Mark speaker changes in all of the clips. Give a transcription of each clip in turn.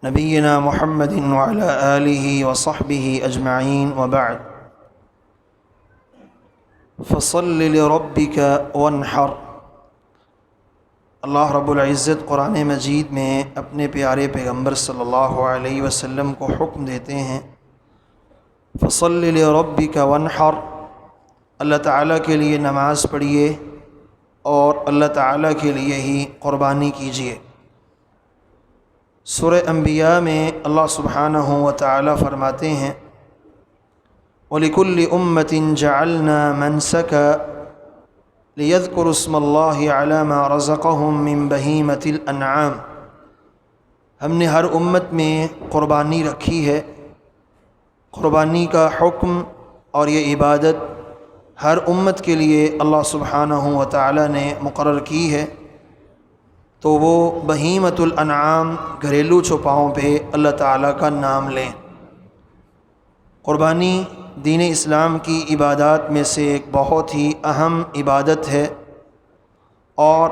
Speaker 1: نبینا محمد وعلی آلہ وصحبہ اجمعین وبعد فصل لربک وانحر۔ اللہ رب العزت قرآن مجید میں اپنے پیارے پیغمبر صلی اللہ علیہ وسلم کو حکم دیتے ہیں فصل لربک وانحر، اللہ تعالیٰ کے لیے نماز پڑھیے اور اللہ تعالیٰ کے لیے ہی قربانی کیجیے۔ سورہ انبیاء میں اللہ سبحانہ و تعالیٰ فرماتے ہیں وَلِكُلِّ أُمَّةٍ جَعَلْنَا مَنْسَكًا لِيَذْكُرُوا اسْمَ اللَّهِ عَلَى مَا رَزَقَهُم مِّن بَهِيمَةِ الْأَنْعَامِ۔ ہم نے ہر امت میں قربانی رکھی ہے۔ قربانی کا حکم اور یہ عبادت ہر امت کے لیے اللہ سبحانہ و تعالیٰ نے مقرر کی ہے، تو وہ بہیمۃ الانعام گھریلو چوپاؤں پہ اللہ تعالیٰ کا نام لیں۔ قربانی دین اسلام کی عبادات میں سے ایک بہت ہی اہم عبادت ہے، اور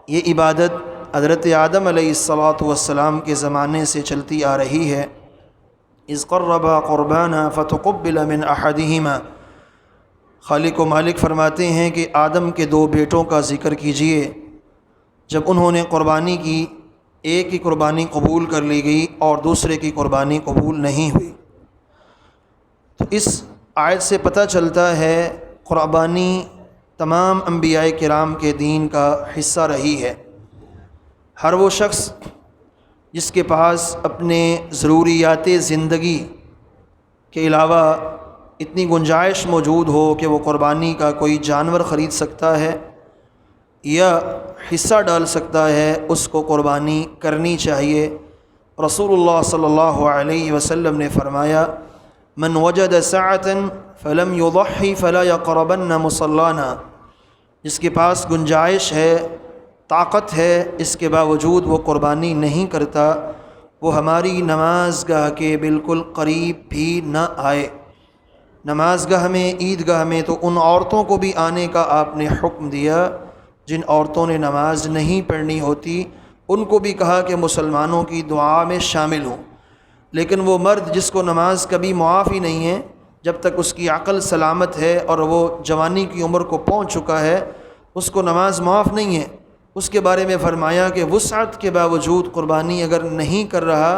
Speaker 1: یہ عبادت حضرت آدم علیہ السلام کے زمانے سے چلتی آ رہی ہے۔ اذ قربا قربانا فتقبل من احدہما، خالق و مالک فرماتے ہیں کہ آدم کے دو بیٹوں کا ذکر کیجئے، جب انہوں نے قربانی کی، ایک کی قربانی قبول کر لی گئی اور دوسرے کی قربانی قبول نہیں ہوئی۔ تو اس آیت سے پتہ چلتا ہے قربانی تمام انبیاء کرام کے دین کا حصہ رہی ہے۔ ہر وہ شخص جس کے پاس اپنے ضروریات زندگی کے علاوہ اتنی گنجائش موجود ہو کہ وہ قربانی کا کوئی جانور خرید سکتا ہے یا حصہ ڈال سکتا ہے، اس کو قربانی کرنی چاہیے۔ رسول اللہ صلی اللہ علیہ وسلم نے فرمایا من وجد سعة فلم يضحي فلا يقربن مصلانا، جس کے پاس گنجائش ہے، طاقت ہے، اس کے باوجود وہ قربانی نہیں کرتا، وہ ہماری نماز گاہ کے بالکل قریب بھی نہ آئے۔ نماز گاہ میں، عید گاہ میں تو ان عورتوں کو بھی آنے کا آپ نے حکم دیا جن عورتوں نے نماز نہیں پڑھنی ہوتی، ان کو بھی کہا کہ مسلمانوں کی دعا میں شامل ہوں۔ لیکن وہ مرد جس کو نماز کبھی معاف ہی نہیں ہے، جب تک اس کی عقل سلامت ہے اور وہ جوانی کی عمر کو پہنچ چکا ہے، اس کو نماز معاف نہیں ہے، اس کے بارے میں فرمایا کہ وسعت کے باوجود قربانی اگر نہیں کر رہا،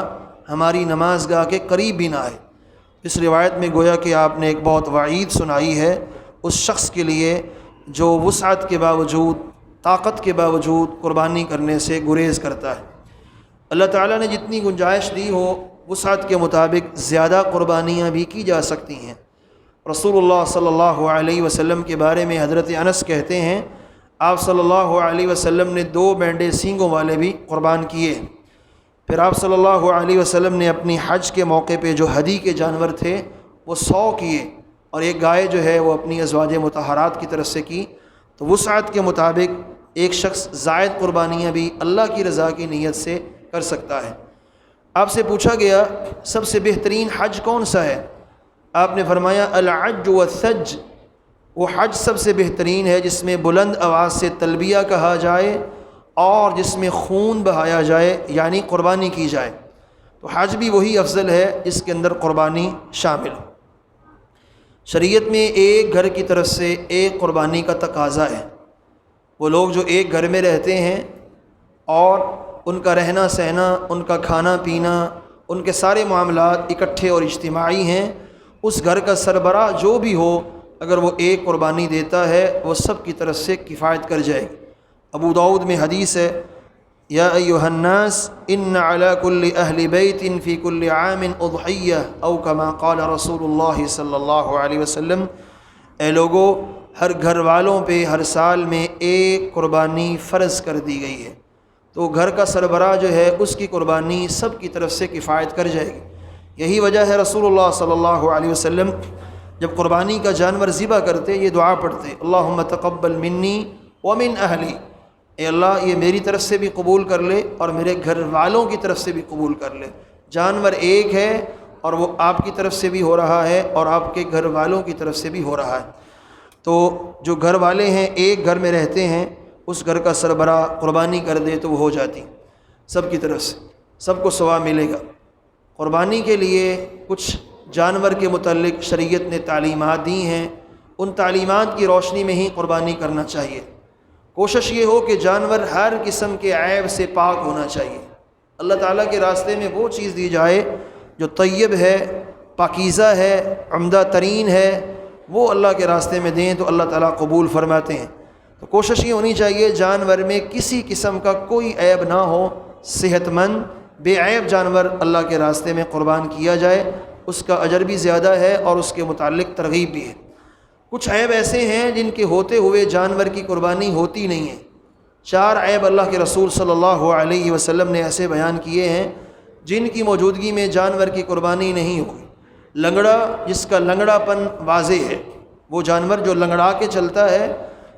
Speaker 1: ہماری نماز گاہ کے قریب بھی نہ آئے۔ اس روایت میں گویا کہ آپ نے ایک بہت وعید سنائی ہے اس شخص کے لیے جو وسعت کے باوجود، طاقت کے باوجود قربانی کرنے سے گریز کرتا ہے۔ اللہ تعالیٰ نے جتنی گنجائش دی ہو، وسعت کے مطابق زیادہ قربانیاں بھی کی جا سکتی ہیں۔ رسول اللہ صلی اللہ علیہ وسلم کے بارے میں حضرت انس کہتے ہیں آپ صلی اللہ علیہ وسلم نے 2 مینڈے سینگوں والے بھی قربان کیے۔ پھر آپ صلی اللہ علیہ وسلم نے اپنی حج کے موقع پہ جو ہدی کے جانور تھے وہ 100 کیے، اور ایک گائے جو ہے وہ اپنی ازواج مطہرات کی طرف سے کی۔ تو وسعت کے مطابق ایک شخص زائد قربانیاں بھی اللہ کی رضا کی نیت سے کر سکتا ہے۔ آپ سے پوچھا گیا سب سے بہترین حج کون سا ہے؟ آپ نے فرمایا العج والثج، وہ حج سب سے بہترین ہے جس میں بلند آواز سے تلبیہ کہا جائے اور جس میں خون بہایا جائے، یعنی قربانی کی جائے۔ تو حج بھی وہی افضل ہے جس کے اندر قربانی شامل ہو۔ شریعت میں ایک گھر کی طرف سے ایک قربانی کا تقاضا ہے۔ وہ لوگ جو ایک گھر میں رہتے ہیں اور ان کا رہنا سہنا، ان کا کھانا پینا، ان کے سارے معاملات اکٹھے اور اجتماعی ہیں، اس گھر کا سربراہ جو بھی ہو اگر وہ ایک قربانی دیتا ہے وہ سب کی طرف سے کفایت کر جائے گی۔ ابو داؤد میں حدیث ہے یا ایھا الناس ان علی کل اہل بیت فی کل عام اضحیہ او کما قال رسول اللہ صلی اللہ علیہ وسلم، اے لوگو، ہر گھر والوں پہ ہر سال میں ایک قربانی فرض کر دی گئی ہے۔ تو گھر کا سربراہ جو ہے اس کی قربانی سب کی طرف سے کفایت کر جائے گی۔ یہی وجہ ہے رسول اللہ صلی اللہ علیہ وسلم جب قربانی کا جانور ذبح کرتے یہ دعا پڑھتے اللہم تقبل منی ومن اہلی، اے اللہ یہ میری طرف سے بھی قبول کر لے اور میرے گھر والوں کی طرف سے بھی قبول کر لے۔ جانور ایک ہے اور وہ آپ کی طرف سے بھی ہو رہا ہے اور آپ کے گھر والوں کی طرف سے بھی ہو رہا ہے۔ تو جو گھر والے ہیں ایک گھر میں رہتے ہیں، اس گھر کا سربراہ قربانی کر دے تو وہ ہو جاتی سب کی طرف سے۔ سب کو ثواب ملے گا۔ قربانی کے لیے کچھ جانور کے متعلق شریعت نے تعلیمات دی ہیں، ان تعلیمات کی روشنی میں ہی قربانی کرنا چاہیے۔ کوشش یہ ہو کہ جانور ہر قسم کے عیب سے پاک ہونا چاہیے۔ اللہ تعالیٰ کے راستے میں وہ چیز دی جائے جو طیب ہے، پاکیزہ ہے، عمدہ ترین ہے، وہ اللہ کے راستے میں دیں تو اللہ تعالیٰ قبول فرماتے ہیں۔ تو کوشش یہ ہونی چاہیے جانور میں کسی قسم کا کوئی عیب نہ ہو، صحت مند بے عیب جانور اللہ کے راستے میں قربان کیا جائے، اس کا اجر بھی زیادہ ہے اور اس کے متعلق ترغیب بھی ہے۔ کچھ عیب ایسے ہیں جن کے ہوتے ہوئے جانور کی قربانی ہوتی نہیں ہے۔ 4 عیب اللہ کے رسول صلی اللہ علیہ وسلم نے ایسے بیان کیے ہیں جن کی موجودگی میں جانور کی قربانی نہیں ہوگی۔ لنگڑا، جس کا لنگڑا پن واضح ہے، وہ جانور جو لنگڑا کے چلتا ہے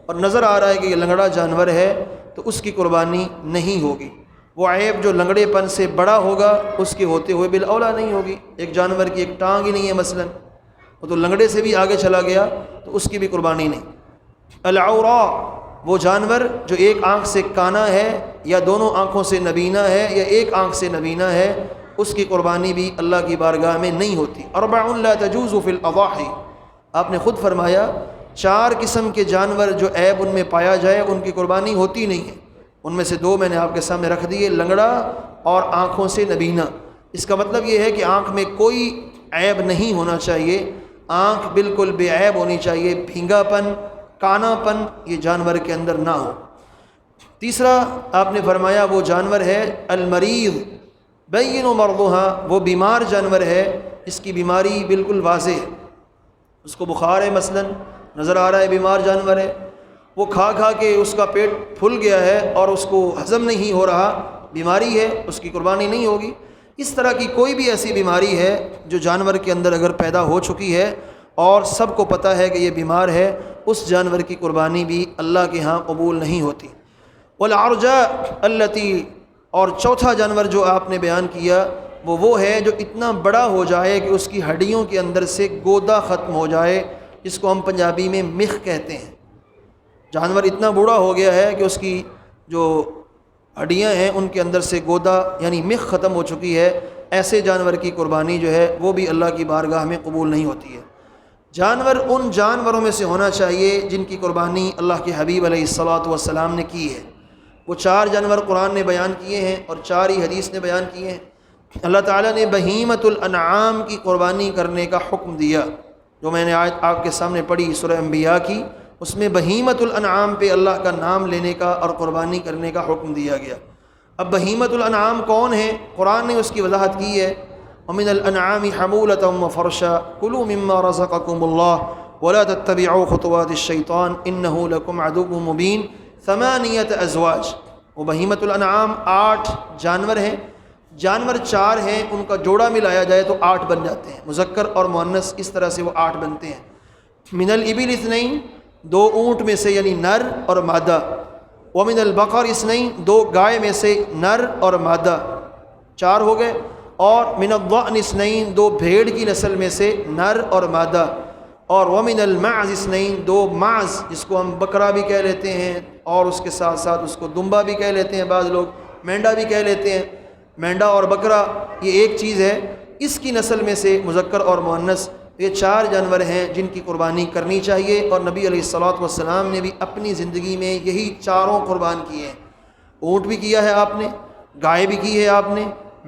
Speaker 1: اور نظر آ رہا ہے کہ یہ لنگڑا جانور ہے، تو اس کی قربانی نہیں ہوگی۔ وہ عیب جو لنگڑے پن سے بڑا ہوگا اس کے ہوتے ہوئے بالاولیٰ نہیں ہوگی۔ ایک جانور کی ایک ٹانگ ہی نہیں ہے مثلاً، وہ تو لنگڑے سے بھی آگے چلا گیا تو اس کی بھی قربانی نہیں۔ العورا، وہ جانور جو ایک آنکھ سے کانا ہے یا دونوں آنکھوں سے نبینا ہے یا ایک آنکھ سے نبینا ہے، اس کی قربانی بھی اللہ کی بارگاہ میں نہیں ہوتی۔ 4 لا تجوز فی الاضاحی، آپ نے خود فرمایا 4 قسم کے جانور جو عیب ان میں پایا جائے ان کی قربانی ہوتی نہیں ہے۔ ان میں سے 2 میں نے آپ کے سامنے رکھ دیے، لنگڑا اور آنکھوں سے نبینا۔ اس کا مطلب یہ ہے کہ آنکھ میں کوئی عیب نہیں ہونا چاہیے، آنکھ بالکل بے عیب ہونی چاہیے، بھینگا پن، کانا پن یہ جانور کے اندر نہ ہو۔ تیسرا آپ نے فرمایا وہ جانور ہے المریض بین مرضھا، وہ بیمار جانور ہے، اس کی بیماری بالکل واضح ہے، اس کو بخار ہے مثلاً، نظر آ رہا ہے بیمار جانور ہے، وہ کھا کھا کے اس کا پیٹ پھل گیا ہے اور اس کو ہضم نہیں ہو رہا، بیماری ہے، اس کی قربانی نہیں ہوگی۔ اس طرح کی کوئی بھی ایسی بیماری ہے جو جانور کے اندر اگر پیدا ہو چکی ہے اور سب کو پتہ ہے کہ یہ بیمار ہے، اس جانور کی قربانی بھی اللہ کے ہاں قبول نہیں ہوتی۔ والعرجاء التی، اور چوتھا جانور جو آپ نے بیان کیا وہ ہے جو اتنا بڑا ہو جائے کہ اس کی ہڈیوں کے اندر سے گودا ختم ہو جائے، جس کو ہم پنجابی میں مخ کہتے ہیں۔ جانور اتنا بوڑھا ہو گیا ہے کہ اس کی جو ہڈیاں ہیں ان کے اندر سے گودا یعنی مخ ختم ہو چکی ہے، ایسے جانور کی قربانی جو ہے وہ بھی اللہ کی بارگاہ میں قبول نہیں ہوتی ہے۔ جانور ان جانوروں میں سے ہونا چاہیے جن کی قربانی اللہ کے حبیب علیہ الصلاۃ والسلام نے کی ہے۔ وہ 4 جانور قرآن نے بیان کیے ہیں اور 4 ہی حدیث نے بیان کیے ہیں۔ اللہ تعالیٰ نے بہیمۃ الانعام کی قربانی کرنے کا حکم دیا، جو میں نے آیت آپ کے سامنے پڑھی سورہ انبیاء کی، اس میں بہیمۃ الانعام پہ اللہ کا نام لینے کا اور قربانی کرنے کا حکم دیا گیا۔ اب بہیمۃ الانعام کون ہے؟ قرآن نے اس کی وضاحت کی ہے، وَمِنَ الْأَنْعَامِ حَمُولَةً وَفَرْشًا كُلُوا مِمَّا رَزَقَكُمُ اللَّهُ وَلَا تَتَّبِعُوا خُطُوَاتِ الشَّيْطَانِ إِنَّهُ لَكُمْ عَدُوٌّ مُّبِينٌ 8 أَزْوَاج۔ وہ بہیمۃ الانعام 8 جانور ہیں، جانور 4 ہیں، ان کا جوڑا ملایا جائے تو 8 بن جاتے ہیں، مذکر اور مؤنث اس طرح سے وہ 8 بنتے ہیں۔ من الابل 2، 2 اونٹ میں سے یعنی نر اور مادہ، ومن البقر 2، 2 گائے میں سے نر اور مادہ، 4 ہو گئے، اور من الضأن 2، 2 بھیڑ کی نسل میں سے نر اور مادہ، اور ومن المعز 2، 2 معز جس کو ہم بکرا بھی کہہ لیتے ہیں اور اس کے ساتھ ساتھ اس کو دمبا بھی کہہ لیتے ہیں، بعض لوگ مینڈا بھی کہہ لیتے ہیں، مینڈا اور بکرا یہ ایک چیز ہے، اس کی نسل میں سے مذکر اور مؤنث یہ 4 جانور ہیں جن کی قربانی کرنی چاہیے، اور نبی علیہ الصلوۃ والسلام نے بھی اپنی زندگی میں یہی 4 قربان کیے ہیں۔ اونٹ بھی کیا ہے آپ نے، گائے بھی کی ہے آپ نے،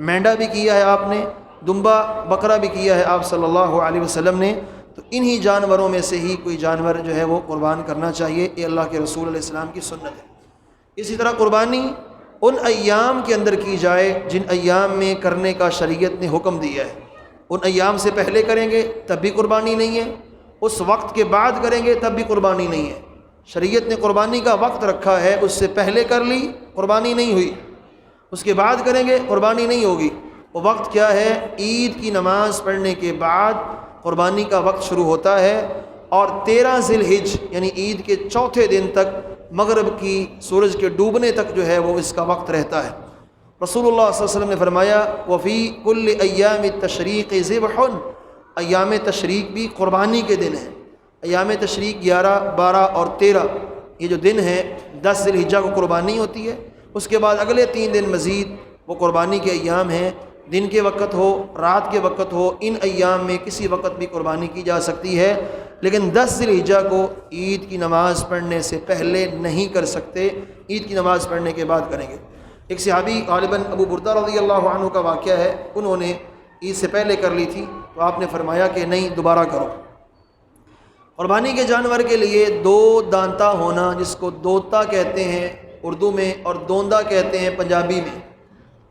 Speaker 1: مینڈا بھی کیا ہے آپ نے، دمبا بکرا بھی کیا ہے آپ صلی اللہ علیہ وسلم نے۔ تو انہی جانوروں میں سے ہی کوئی جانور جو ہے وہ قربان کرنا چاہیے، یہ اللہ کے رسول علیہ السلام کی سنت ہے۔ اسی طرح قربانی ان ایام کے اندر کی جائے جن ایام میں کرنے کا شریعت نے حکم دیا ہے۔ ان ایام سے پہلے کریں گے تب بھی قربانی نہیں ہے، اس وقت کے بعد کریں گے تب بھی قربانی نہیں ہے۔ شریعت نے قربانی کا وقت رکھا ہے، اس سے پہلے کر لی قربانی نہیں ہوئی، اس کے بعد کریں گے قربانی نہیں ہوگی۔ وہ وقت کیا ہے؟ عید کی نماز پڑھنے کے بعد قربانی کا وقت شروع ہوتا ہے، اور 13 ذی الحج یعنی عید کے 4تھے دن تک مغرب کی سورج کے ڈوبنے تک جو ہے وہ اس کا وقت رہتا ہے۔ رسول اللہ صلی اللہ علیہ وسلم نے فرمایا وفی کل ایام التشریق ذبح، ایام تشریق بھی قربانی کے دن ہیں۔ ایام تشریق 11، 12 اور 13 یہ جو دن ہیں، 10 ذی الحجہ کو قربانی ہوتی ہے، اس کے بعد اگلے 3 دن مزید وہ قربانی کے ایام ہیں، دن کے وقت ہو رات کے وقت ہو، ان ایام میں کسی وقت بھی قربانی کی جا سکتی ہے، لیکن 10 ذی الحجہ کو عید کی نماز پڑھنے سے پہلے نہیں کر سکتے، عید کی نماز پڑھنے کے بعد کریں گے۔ ایک صحابی غالباً ابو بردہ رضی اللہ عنہ کا واقعہ ہے، انہوں نے عید سے پہلے کر لی تھی تو آپ نے فرمایا کہ نہیں، دوبارہ کرو۔ قربانی کے جانور کے لیے 2 دانتا ہونا، جس کو دوتا کہتے ہیں اردو میں اور دوندا کہتے ہیں پنجابی میں،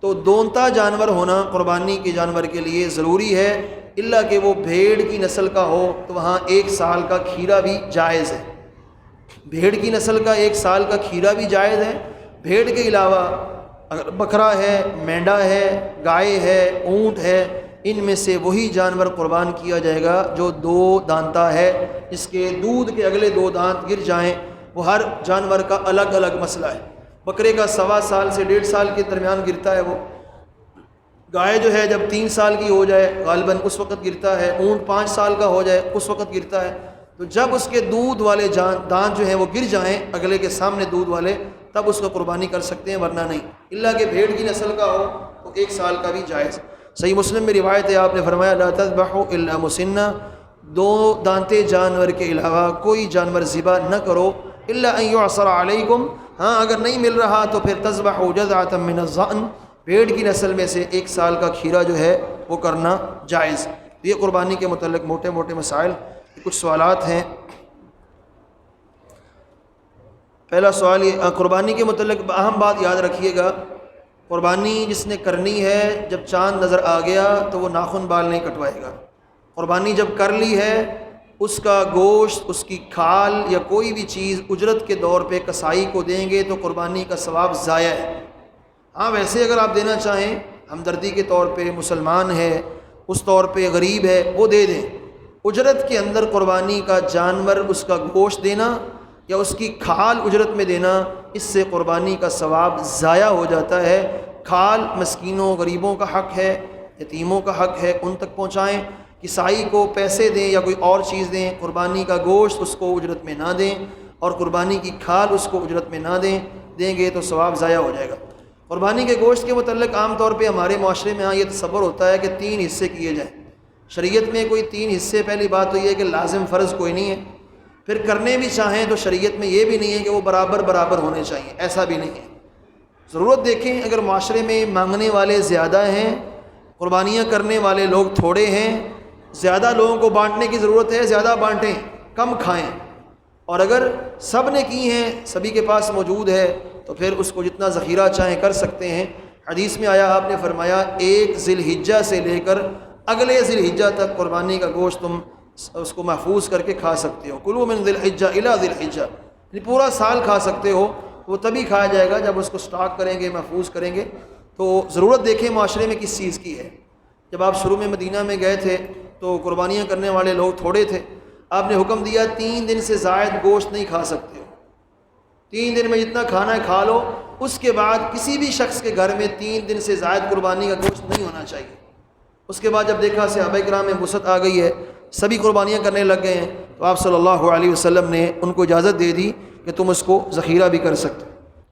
Speaker 1: تو دونتا جانور ہونا قربانی کے جانور کے لیے ضروری ہے، اللہ کہ وہ بھیڑ کی نسل کا ہو تو وہاں 1 سال کا کھیرا بھی جائز ہے۔ بھیڑ کی نسل کا 1 سال کا کھیرا بھی جائز ہے۔ بھیڑ کے علاوہ اگر بکرا ہے، مینڈا ہے، گائے ہے، اونٹ ہے، ان میں سے وہی جانور قربان کیا جائے گا جو 2 دانتا ہے، جس کے دودھ کے اگلے 2 دانت گر جائیں۔ وہ ہر جانور کا الگ الگ مسئلہ ہے۔ بکرے کا 1.25 سال سے 1.5 سال کے درمیان گرتا ہے وہ، گائے جو ہے جب 3 سال کی ہو جائے غالباً اس وقت گرتا ہے، اونٹ 5 سال کا ہو جائے اس وقت گرتا ہے۔ تو جب اس کے دودھ والے دانت جو ہیں وہ گر جائیں اگلے کے سامنے دودھ والے، تب اس کو قربانی کر سکتے ہیں، ورنہ نہیں۔ اللہ کہ بھیڑ کی نسل کا ہو تو 1 سال کا بھی جائز۔ صحیح مسلم میں روایت ہے، آپ نے فرمایا لا تذبحوا الا مسنہ، 2 دانتے جانور کے علاوہ کوئی جانور ذبح نہ کرو، الا ان یعصر علیکم، ہاں اگر نہیں مل رہا تو پھر تذبحوا جذعۃ من الضأن، بھیڑ کی نسل میں سے 1 سال کا کھیرا جو ہے وہ کرنا جائز۔ یہ قربانی کے متعلق موٹے موٹے مسائل، کچھ سوالات ہیں۔ پہلا سوال یہ، قربانی کے متعلق اہم بات یاد رکھیے گا، قربانی جس نے کرنی ہے جب چاند نظر آ گیا تو وہ ناخن بال نہیں کٹوائے گا۔ قربانی جب کر لی ہے، اس کا گوشت، اس کی کھال یا کوئی بھی چیز اجرت کے طور پہ کسائی کو دیں گے تو قربانی کا ثواب ضائع ہے۔ ہاں ویسے اگر آپ دینا چاہیں ہمدردی کے طور پہ، مسلمان ہے اس طور پہ، غریب ہے، وہ دے دیں۔ اجرت کے اندر قربانی کا جانور، اس کا گوشت دینا یا اس کی کھال اجرت میں دینا، اس سے قربانی کا ثواب ضائع ہو جاتا ہے۔ کھال مسکینوں غریبوں کا حق ہے، یتیموں کا حق ہے، ان تک پہنچائیں۔ کسائی کو پیسے دیں یا کوئی اور چیز دیں، قربانی کا گوشت اس کو اجرت میں نہ دیں، اور قربانی کی کھال اس کو اجرت میں نہ دیں گے تو ثواب ضائع ہو جائے گا۔ قربانی کے گوشت کے متعلق عام طور پہ ہمارے معاشرے میں یہ تصور ہوتا ہے کہ 3 حصے کیے جائیں۔ شریعت میں کوئی 3 حصے، پہلی بات تو یہ ہے کہ لازم فرض کوئی نہیں ہے، پھر کرنے بھی چاہیں تو شریعت میں یہ بھی نہیں ہے کہ وہ برابر برابر ہونے چاہیے، ایسا بھی نہیں ہے۔ ضرورت دیکھیں، اگر معاشرے میں مانگنے والے زیادہ ہیں، قربانیاں کرنے والے لوگ تھوڑے ہیں، زیادہ لوگوں کو بانٹنے کی ضرورت ہے، زیادہ بانٹیں، کم کھائیں۔ اور اگر سب نے کی ہیں، سبھی کے پاس موجود ہے، تو پھر اس کو جتنا ذخیرہ چاہیں کر سکتے ہیں۔ حدیث میں آیا، آپ نے فرمایا 1 ذی الحجہ سے لے کر اگلے ذی الحجہ تک قربانی کا گوشت تم اس کو محفوظ کر کے کھا سکتے ہو۔ کلوا من ذی الحجہ الی ذی الحجہ، یعنی پورا سال کھا سکتے ہو۔ وہ تبھی کھایا جائے گا جب اس کو سٹاک کریں گے، محفوظ کریں گے۔ تو ضرورت دیکھیں معاشرے میں کس چیز کی ہے۔ جب آپ شروع میں مدینہ میں گئے تھے تو قربانیاں کرنے والے لوگ تھوڑے تھے، آپ نے حکم دیا 3 دن سے زائد گوشت نہیں کھا سکتے ہو، 3 دن میں جتنا کھانا ہے کھا لو۔ اس کے بعد کسی بھی شخص کے گھر میں 3 دن سے زائد قربانی کا گوشت نہیں ہونا چاہیے۔ اس کے بعد جب دیکھا صحابہ کرام میں وسعت آ گئی ہے، سبھی قربانیاں کرنے لگ گئے ہیں، تو آپ صلی اللہ علیہ وسلم نے ان کو اجازت دے دی کہ تم اس کو ذخیرہ بھی کر سکتے۔